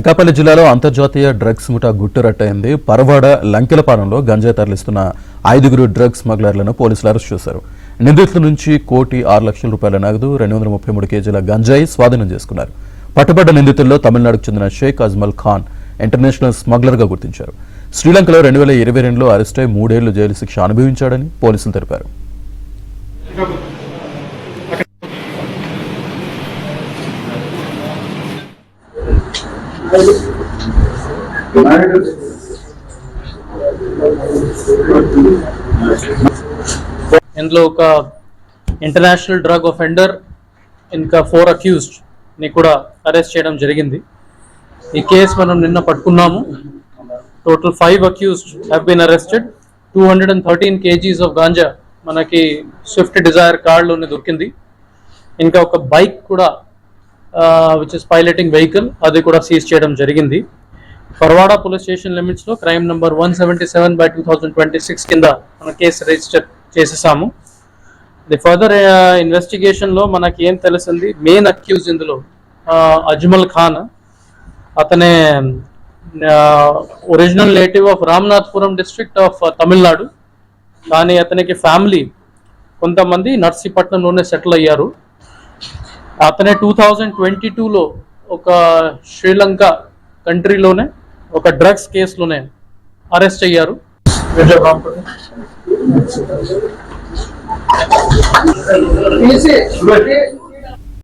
అనకాపల్లి జిల్లాలో అంతర్జాతీయ డ్రగ్స్ ముఠా గుట్టురట్టయింది. పరవాడ లంకెలపాలెంలో గంజాయి తరలిస్తున్న 5 డ్రగ్స్ స్మగ్లర్లను పోలీసులు అరెస్ట్ చేశారు. నిందితుల నుంచి 1,06,00,000 రూపాయల నగదు, 233 కేజీల గంజాయి స్వాధీనం చేసుకున్నారు. పట్టుబడ్డ నిందితుల్లో తమిళనాడుకు చెందిన షేక్ అజ్మల్ ఖాన్ ఇంటర్నేషనల్ స్మగ్లర్గా గుర్తించారు. శ్రీలంకలో 2022లో అరెస్టై 3 ఏళ్లు జైలు శిక్ష అనుభవించాడని పోలీసులు తెలిపారు. ఇందులో ఒక ఇంటర్నేషనల్ డ్రగ్ అఫెండర్ ఇంకా 4 అక్యూజ్డ్ ని కూడా అరెస్ట్ చేయడం జరిగింది. ఈ కేసు మనం నిన్న పట్టుకున్నాము. Total 5 accused have been arrested. 213 kgs of ganja మనకి స్విఫ్ట్ డిజైర్ కార్లోనే దొరికింది. ఇంకా ఒక బైక్ కూడా విచ్ ఇస్ పైలటింగ్ వెహికల్ అది కూడా సీజ్ చేయడం జరిగింది. పరవాడ పోలీస్ స్టేషన్ లిమిట్స్ లో క్రైమ్ నంబర్ 177/2026 కింద మన కేసు రిజిస్టర్ చేసేసాము. ది ఫర్దర్ ఇన్వెస్టిగేషన్ లో మనకి ఏం తెలిసింది, మెయిన్ అక్యూజ్ ఇందులో అజ్మల్ ఖాన్. అతనే original native of Ramanathapuram district of Tamil Nadu. కానీ అతనికి ఫ్యామిలీ కొంతమంది నర్సీపట్నంలోనే సెటిల్ అయ్యారు. అతనే 2022లో ఒక శ్రీలంక కంట్రీలోనే ఒక డ్రగ్స్ కేసులోనే అరెస్ట్ అయ్యారు.